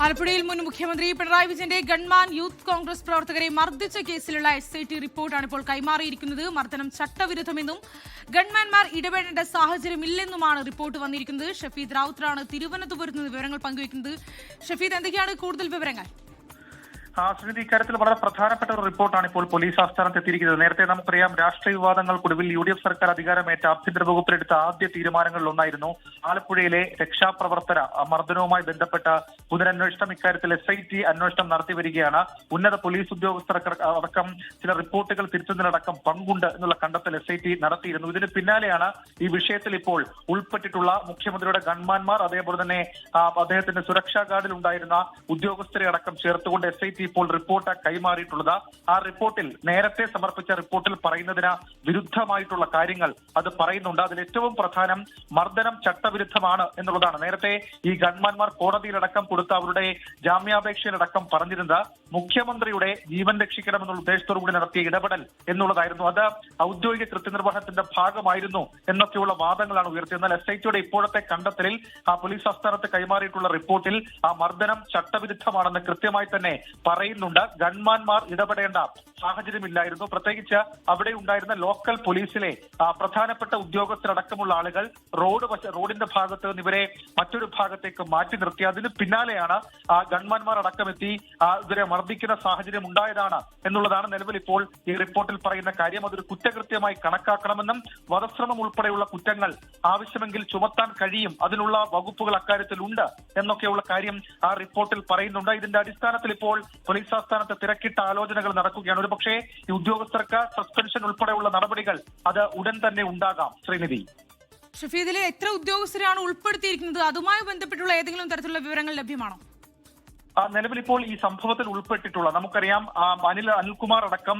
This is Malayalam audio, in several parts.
ആലപ്പുഴയിൽ മുൻ മുഖ്യമന്ത്രി പിണറായി വിജയന്റെ ഗൺമാൻ യൂത്ത് കോൺഗ്രസ് പ്രവർത്തകരെ മർദ്ദിച്ച കേസിലുള്ള SIT റിപ്പോർട്ടാണ് ഇപ്പോൾ കൈമാറിയിരിക്കുന്നത്. മർദ്ദനം ചട്ടവിരുദ്ധമെന്നും ഗൺമാൻമാർ ഇടപെടേണ്ട സാഹചര്യമില്ലെന്നുമാണ് റിപ്പോർട്ട് വന്നിരിക്കുന്നത്. ഷഫീദ് റാവുത്തറാണ് തിരുവനന്തപുരത്ത് നിന്ന് വിവരങ്ങൾ പങ്കുവയ്ക്കുന്നത്. ഷഫീദ്, എന്തൊക്കെയാണ് കൂടുതൽ വിവരങ്ങൾ? ശ്രീനിധി, ഇക്കാര്യത്തിൽ വളരെ പ്രധാനപ്പെട്ട ഒരു റിപ്പോർട്ടാണ് ഇപ്പോൾ പോലീസ് ആസ്ഥാനത്ത് എത്തിയിരിക്കുന്നത്. നേരത്തെ നമുക്കറിയാം, രാഷ്ട്രീയ വിവാദങ്ങൾക്കൊടുവിൽ UDF സർക്കാർ അധികാരമേറ്റ ആഭ്യന്തര വകുപ്പിലെടുത്ത ആദ്യ തീരുമാനങ്ങളിൽ ഒന്നായിരുന്നു ആലപ്പുഴയിലെ രക്ഷാപ്രവർത്തന മർദ്ദനവുമായി ബന്ധപ്പെട്ട പുനരന്വേഷണം. ഇക്കാര്യത്തിൽ SIT അന്വേഷണം നടത്തിവരികയാണ്. ഉന്നത പോലീസ് ഉദ്യോഗസ്ഥർക്ക് അടക്കം ചില റിപ്പോർട്ടുകൾ തിരുത്തുന്നതിനടക്കം പങ്കുണ്ട് എന്നുള്ള കണ്ടെത്തൽ SIT നടത്തിയിരുന്നു. ഇതിന് പിന്നാലെയാണ് ഈ വിഷയത്തിൽ ഇപ്പോൾ ഉൾപ്പെട്ടിട്ടുള്ള മുഖ്യമന്ത്രിയുടെ ഗൺമാൻമാർ, അതേപോലെ തന്നെ അദ്ദേഹത്തിന്റെ സുരക്ഷാ ഗാർഡിൽ ഉണ്ടായിരുന്ന ഉദ്യോഗസ്ഥരെ അടക്കം ചേർത്തുകൊണ്ട് SIT ഇപ്പോൾ റിപ്പോർട്ട് കൈമാറിയിട്ടുള്ളത്. ആ റിപ്പോർട്ടിൽ, നേരത്തെ സമർപ്പിച്ച റിപ്പോർട്ടിൽ പറയുന്നതിന് വിരുദ്ധമായിട്ടുള്ള കാര്യങ്ങൾ അത് പറയുന്നുണ്ട്. അതിൽ ഏറ്റവും പ്രധാനം മർദ്ദനം ചട്ടവിരുദ്ധമാണ് എന്നുള്ളതാണ്. നേരത്തെ ഈ ഗൺമാൻമാർ കോടതിയിലടക്കം കൊടുത്ത അവരുടെ ജാമ്യാപേക്ഷയിലടക്കം പറഞ്ഞിരുന്നത് മുഖ്യമന്ത്രിയുടെ ജീവൻ രക്ഷിക്കണമെന്നുള്ള ഉദ്ദേശത്തോടു കൂടി നടത്തിയ ഇടപെടൽ എന്നുള്ളതായിരുന്നു. അത് ഔദ്യോഗിക കൃത്യനിർവഹണത്തിന്റെ ഭാഗമായിരുന്നു എന്നൊക്കെയുള്ള വാദങ്ങളാണ് ഉയർത്തിയത്. എന്നാൽ SITയുടെ ഇപ്പോഴത്തെ കണ്ടെത്തലിൽ പോലീസ് ആസ്ഥാനത്ത് കൈമാറിയിട്ടുള്ള റിപ്പോർട്ടിൽ ആ മർദ്ദനം ചട്ടവിരുദ്ധമാണെന്ന് കൃത്യമായി തന്നെ പറയുന്നുണ്ട്. ഗൺമാൻമാർ ഇടപെടേണ്ട സാഹചര്യമില്ലായിരുന്നു. പ്രത്യേകിച്ച് അവിടെ ഉണ്ടായിരുന്ന ലോക്കൽ പോലീസിലെ പ്രധാനപ്പെട്ട ഉദ്യോഗസ്ഥരടക്കമുള്ള ആളുകൾ റോഡിന്റെ ഭാഗത്ത് നിന്ന് ഇവരെ മറ്റൊരു ഭാഗത്തേക്ക് മാറ്റി നിർത്തി. അതിന് പിന്നാലെയാണ് ഗൺമാൻമാർ അടക്കമെത്തി ഇവരെ മർദ്ദിക്കുന്ന സാഹചര്യം ഉണ്ടായതാണ് എന്നുള്ളതാണ് നിലവിൽ ഇപ്പോൾ ഈ റിപ്പോർട്ടിൽ പറയുന്ന കാര്യം. അതൊരു കുറ്റകൃത്യമായി കണക്കാക്കണമെന്നും വധശ്രമം ഉൾപ്പെടെയുള്ള കുറ്റങ്ങൾ ആവശ്യമെങ്കിൽ ചുമത്താൻ കഴിയും, അതിനുള്ള വകുപ്പുകൾ അക്കാര്യത്തിൽ ഉണ്ട് എന്നൊക്കെയുള്ള കാര്യം ആ റിപ്പോർട്ടിൽ പറയുന്നുണ്ട്. ഇതിന്റെ അടിസ്ഥാനത്തിൽ ഇപ്പോൾ പോലീസ് ആസ്ഥാനത്ത് തിരക്കിട്ട ആലോചനകൾ നടക്കുകയാണ്. ഒരുപക്ഷേ ഈ ഉദ്യോഗസ്ഥർക്ക് സസ്പെൻഷൻ ഉൾപ്പെടെയുള്ള നടപടികൾ അത് ഉടൻ തന്നെ ഉണ്ടാകാം. ശ്രീനിധി, ഷഫീദിലെ എത്ര ഉദ്യോഗസ്ഥരാണ് ഉൾപ്പെടുത്തിയിരിക്കുന്നത്? അതുമായി ബന്ധപ്പെട്ടുള്ള ഏതെങ്കിലും തരത്തിലുള്ള വിവരങ്ങൾ ലഭ്യമാണോ? നിലവിൽ ഇപ്പോൾ ഈ സംഭവത്തിൽ ഉൾപ്പെട്ടിട്ടുള്ള, നമുക്കറിയാം, അനിൽകുമാർ അടക്കം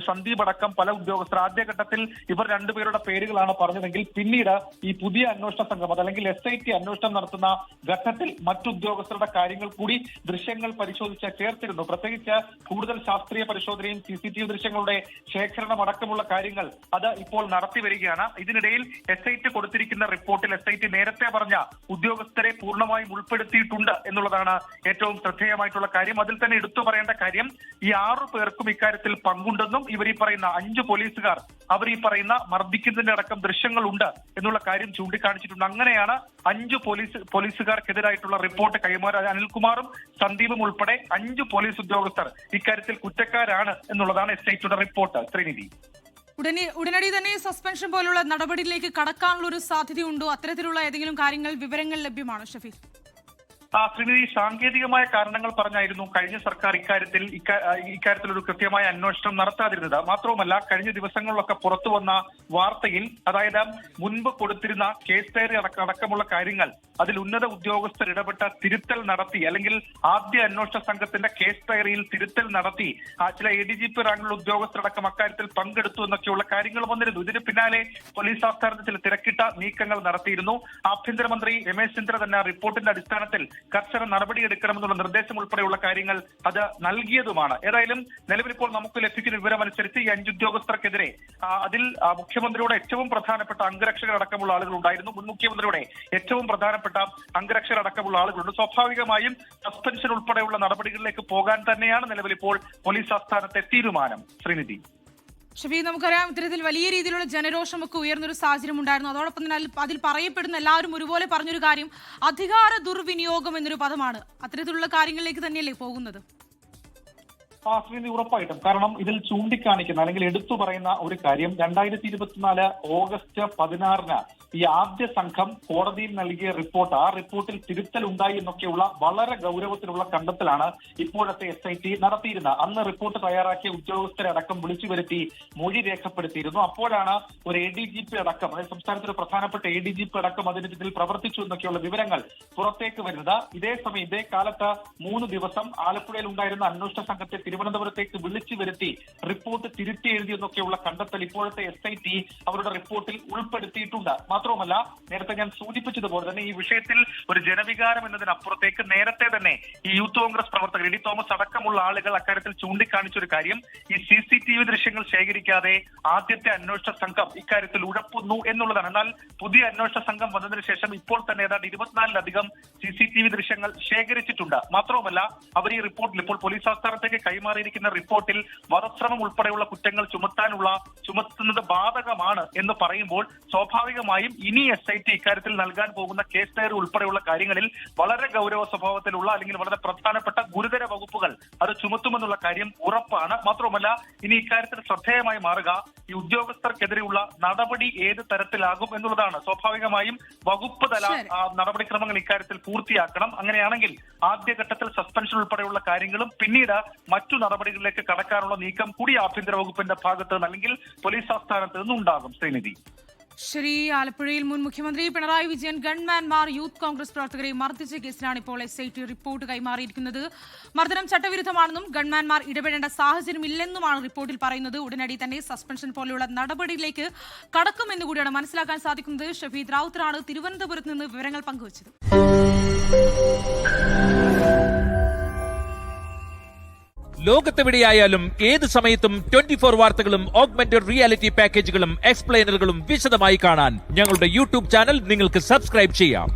സന്ദീപ് അടക്കം പല ഉദ്യോഗസ്ഥർ ആദ്യഘട്ടത്തിൽ ഇവർ രണ്ടുപേരുടെ പേരുകളാണ് പറഞ്ഞതെങ്കിൽ പിന്നീട് ഈ പുതിയ അന്വേഷണ സംഘം, അതല്ലെങ്കിൽ SIT അന്വേഷണം നടത്തുന്ന ഘട്ടത്തിൽ മറ്റുദ്യോഗസ്ഥരുടെ കാര്യങ്ങൾ കൂടി ദൃശ്യങ്ങൾ പരിശോധിച്ച് ചേർത്തിരുന്നു. പ്രത്യേകിച്ച് കൂടുതൽ ശാസ്ത്രീയ പരിശോധനയും CCTV ദൃശ്യങ്ങളുടെ ശേഖരണം അടക്കമുള്ള കാര്യങ്ങൾ അത് ഇപ്പോൾ നടത്തി വരികയാണ്. ഇതിനിടയിൽ SIT കൊടുത്തിരിക്കുന്ന റിപ്പോർട്ടിൽ SIT നേരത്തെ പറഞ്ഞ ഉദ്യോഗസ്ഥരെ പൂർണ്ണമായും ഉൾപ്പെടുത്തിയിട്ടുണ്ട് എന്നുള്ളതാണ് ഏറ്റവും ശ്രദ്ധേയമായിട്ടുള്ള കാര്യം. അതിൽ തന്നെ എടുത്തു പറയേണ്ട കാര്യം, ഈ 6 പേർക്കും ഇക്കാര്യത്തിൽ പങ്കുണ്ടെന്നും ഇവർ ഈ പറയുന്ന 5 പോലീസുകാർ അവർ ഈ പറയുന്ന മർദ്ദിക്കുന്നതിന്റെ അടക്കം ദൃശ്യങ്ങളുണ്ട് എന്നുള്ള കാര്യം ചൂണ്ടിക്കാണിച്ചിട്ടുണ്ട്. അങ്ങനെയാണ് 5 പോലീസുകാർക്കെതിരായിട്ടുള്ള റിപ്പോർട്ട് കൈമാറാൻ അനിൽകുമാറും സന്ദീപും ഉൾപ്പെടെ 5 പോലീസ് ഉദ്യോഗസ്ഥർ ഇക്കാര്യത്തിൽ കുറ്റക്കാരാണ് എന്നുള്ളതാണ് SITയുടെ റിപ്പോർട്ട്. ശ്രീനിധി, ഉടനടി തന്നെ സസ്പെൻഷൻ പോലുള്ള നടപടിയിലേക്ക് കടക്കാനുള്ള ഒരു സാധ്യതയുണ്ടോ? അത്തരത്തിലുള്ള ഏതെങ്കിലും കാര്യങ്ങൾ, വിവരങ്ങൾ ലഭ്യമാണോ ഷഫീദ്? ശ്രീനിധി, സാങ്കേതികമായ കാരണങ്ങൾ പറഞ്ഞായിരുന്നു കഴിഞ്ഞ സർക്കാർ ഇക്കാര്യത്തിൽ ഒരു കൃത്യമായ അന്വേഷണം നടത്താതിരുന്നത്. മാത്രവുമല്ല, കഴിഞ്ഞ ദിവസങ്ങളിലൊക്കെ പുറത്തു വന്ന വാർത്തയിൽ, അതായത് മുൻപ് കൊടുത്തിരുന്ന കേസ് ഡയറി അടക്കമുള്ള കാര്യങ്ങൾ അതിൽ ഉന്നത ഉദ്യോഗസ്ഥർ ഇടപെട്ട തിരുത്തൽ നടത്തി, അല്ലെങ്കിൽ ആദ്യ അന്വേഷണ സംഘത്തിന്റെ കേസ് ഡയറിയിൽ തിരുത്തൽ നടത്തി ചില ADGP റാങ്കിലുള്ള ഉദ്യോഗസ്ഥരടക്കം അക്കാര്യത്തിൽ പങ്കെടുത്തു എന്നൊക്കെയുള്ള കാര്യങ്ങൾ വന്നിരുന്നു. ഇതിന് പിന്നാലെ പോലീസ് ആസ്ഥാനത്ത് ചില തിരക്കിട്ട നീക്കങ്ങൾ നടത്തിയിരുന്നു. ആഭ്യന്തരമന്ത്രി രമേശ് ചെന്നിത്തല തന്നെ റിപ്പോർട്ടിന്റെ അടിസ്ഥാനത്തിൽ കർശന നടപടിയെടുക്കണമെന്നുള്ള നിർദ്ദേശം ഉൾപ്പെടെയുള്ള കാര്യങ്ങൾ അത് നൽകിയതുമാണ്. ഏതായാലും നിലവിൽ ഇപ്പോൾ നമുക്ക് ലഭിക്കുന്ന വിവരമനുസരിച്ച് ഈ 5 ഉദ്യോഗസ്ഥർക്കെതിരെ അതിൽ മുഖ്യമന്ത്രിയുടെ ഏറ്റവും പ്രധാനപ്പെട്ട അംഗരക്ഷകരടക്കമുള്ള ആളുകൾ ഉണ്ടായിരുന്നു. മുൻ മുഖ്യമന്ത്രിയുടെ ഏറ്റവും പ്രധാനപ്പെട്ട അംഗരക്ഷകരടക്കമുള്ള ആളുകളുണ്ട്. സ്വാഭാവികമായും സസ്പെൻഷൻ ഉൾപ്പെടെയുള്ള നടപടികളിലേക്ക് പോകാൻ തന്നെയാണ് നിലവിൽ ഇപ്പോൾ പോലീസ് ആസ്ഥാനത്തെ തീരുമാനം. ശ്രീനിധി, ഷഫീദ്, നമുക്കറിയാം ഇത്തരത്തിൽ വലിയ രീതിയിലുള്ള ജനരോഷമൊക്കെ ഉയർന്നൊരു സാഹചര്യം ഉണ്ടായിരുന്നു. അതോടൊപ്പം തന്നെ അതിൽ പറയപ്പെടുന്ന എല്ലാവരും ഒരുപോലെ പറഞ്ഞൊരു കാര്യം അധികാര ദുർവിനിയോഗം എന്നൊരു പദമാണ്. അത്തരത്തിലുള്ള കാര്യങ്ങളിലേക്ക് തന്നെയല്ലേ പോകുന്നത്? ശ്രീനിധി, ഉറപ്പായിട്ടും. കാരണം ഇതിൽ ചൂണ്ടിക്കാണിക്കുന്ന, അല്ലെങ്കിൽ എടുത്തു പറയുന്ന ഒരു കാര്യം, 2024 ഓഗസ്റ്റ് 16 ഈ ആദ്യ സംഘം കോടതിയിൽ നൽകിയ റിപ്പോർട്ട്, ആ റിപ്പോർട്ടിൽ തിരുത്തൽ ഉണ്ടായി എന്നൊക്കെയുള്ള വളരെ ഗൗരവത്തിലുള്ള കണ്ടെത്തലാണ് ഇപ്പോഴത്തെ SIT നടത്തിയിരുന്നത്. അന്ന് റിപ്പോർട്ട് തയ്യാറാക്കിയ ഉദ്യോഗസ്ഥരെ അടക്കം വിളിച്ചു വരുത്തി മൊഴി രേഖപ്പെടുത്തിയിരുന്നു. അപ്പോഴാണ് ഒരു ADGP അടക്കം, അതായത് സംസ്ഥാനത്തൊരു പ്രധാനപ്പെട്ട ADGP അടക്കം അതിനിടയിൽ പ്രവർത്തിച്ചു എന്നൊക്കെയുള്ള വിവരങ്ങൾ പുറത്തേക്ക് വരുന്നത്. ഇതേ കാലത്ത് 3 ദിവസം ആലപ്പുഴയിൽ ഉണ്ടായിരുന്ന അന്വേഷണ സംഘത്തെ തിരുവനന്തപുരത്തേക്ക് വിളിച്ചു വരുത്തി റിപ്പോർട്ട് തിരുത്തി എഴുതി എന്നൊക്കെയുള്ള കണ്ടെത്തൽ ഇപ്പോഴത്തെ SIT അവരുടെ റിപ്പോർട്ടിൽ ഉൾപ്പെടുത്തിയിട്ടുണ്ട്. മാത്രവുമല്ല, നേരത്തെ ഞാൻ സൂചിപ്പിച്ചതുപോലെ തന്നെ ഈ വിഷയത്തിൽ ഒരു ജനവികാരം എന്നതിനപ്പുറത്തേക്ക് നേരത്തെ തന്നെ ഈ യൂത്ത് കോൺഗ്രസ് പ്രവർത്തകർ എഡി തോമസ് അടക്കമുള്ള ആളുകൾ അക്കാര്യത്തിൽ ചൂണ്ടിക്കാണിച്ചൊരു കാര്യം, ഈ CCTV ദൃശ്യങ്ങൾ ശേഖരിക്കാതെ ആദ്യത്തെ അന്വേഷണ സംഘം ഇക്കാര്യത്തിൽ ഉഴപ്പുന്നു എന്നുള്ളതാണ്. എന്നാൽ പുതിയ അന്വേഷണ സംഘം വന്നതിന് ശേഷം ഇപ്പോൾ തന്നെ ഏതാണ്ട് 24-ലധികം CCTV ദൃശ്യങ്ങൾ ശേഖരിച്ചിട്ടുണ്ട്. മാത്രവുമല്ല, അവർ ഈ റിപ്പോർട്ടിൽ ഇപ്പോൾ പോലീസ് ആസ്ഥാനത്തേക്ക് കൈമാറിയിരിക്കുന്ന റിപ്പോർട്ടിൽ വധശ്രമം ഉൾപ്പെടെയുള്ള കുറ്റങ്ങൾ ചുമത്തുന്നത് ബാധകമാണ് എന്ന് പറയുമ്പോൾ സ്വാഭാവികമായും ഇനി SIT ഇക്കാര്യത്തിൽ നൽകാൻ പോകുന്ന കേസ് ഡയറി ഉൾപ്പെടെയുള്ള കാര്യങ്ങളിൽ വളരെ ഗൗരവ സ്വഭാവത്തിലുള്ള അല്ലെങ്കിൽ വളരെ പ്രധാനപ്പെട്ട ഗുരുതര വകുപ്പുകൾ അത് ചുമത്തുമെന്നുള്ള കാര്യം ഉറപ്പാണ്. മാത്രവുമല്ല, ഇനി ഇക്കാര്യത്തിൽ ശ്രദ്ധേയമായി മാറുക ഈ ഉദ്യോഗസ്ഥർക്കെതിരെയുള്ള നടപടി ഏത് തരത്തിലാകും എന്നുള്ളതാണ്. സ്വാഭാവികമായും വകുപ്പ് തല നടപടിക്രമങ്ങൾ ഇക്കാര്യത്തിൽ പൂർത്തിയാക്കണം. അങ്ങനെയാണെങ്കിൽ ആദ്യഘട്ടത്തിൽ സസ്പെൻഷൻ ഉൾപ്പെടെയുള്ള കാര്യങ്ങളും പിന്നീട് മറ്റു നടപടികളിലേക്ക് കടക്കാനുള്ള നീക്കം കൂടി ആഭ്യന്തര വകുപ്പിന്റെ ഭാഗത്ത് നിന്ന് അല്ലെങ്കിൽ പോലീസ് ആസ്ഥാനത്ത് നിന്നുണ്ടാകും. ശ്രീനിധി. ശരി. ആലപ്പുഴയിൽ മുൻ മുഖ്യമന്ത്രി പിണറായി വിജയൻ ഗൺമാൻമാർ യൂത്ത് കോൺഗ്രസ് പ്രവർത്തകരെ മർദ്ദിച്ച കേസിലാണ് ഇപ്പോൾ SIT റിപ്പോർട്ട് കൈമാറിയിരിക്കുന്നത്. മർദ്ദനം ചട്ടവിരുദ്ധമാണെന്നും ഗൺമാൻമാർ ഇടപെടേണ്ട സാഹചര്യമില്ലെന്നുമാണ് റിപ്പോർട്ടിൽ പറയുന്നത്. ഉടനടി തന്നെ സസ്പെൻഷൻ പോലെയുള്ള നടപടിയിലേക്ക് കടക്കുമെന്ന് കൂടിയാണ് മനസ്സിലാക്കാൻ സാധിക്കുന്നത്. ഷഫീദ് റാവുത്തറാണ് തിരുവനന്തപുരത്ത് നിന്ന് വിവരങ്ങൾ പങ്കുവച്ചത്. ലോകത്തെവിടെയായാലും ഏത് സമയത്തും 24 വാർത്തകളും ഓഗ്മെന്റഡ് റിയാലിറ്റി പാക്കേജുകളും എക്സ്പ്ലെയിനറുകളും വിശദമായി കാണാൻ ഞങ്ങളുടെ YouTube ചാനൽ നിങ്ങൾക്ക് സബ്സ്ക്രൈബ് ചെയ്യാം.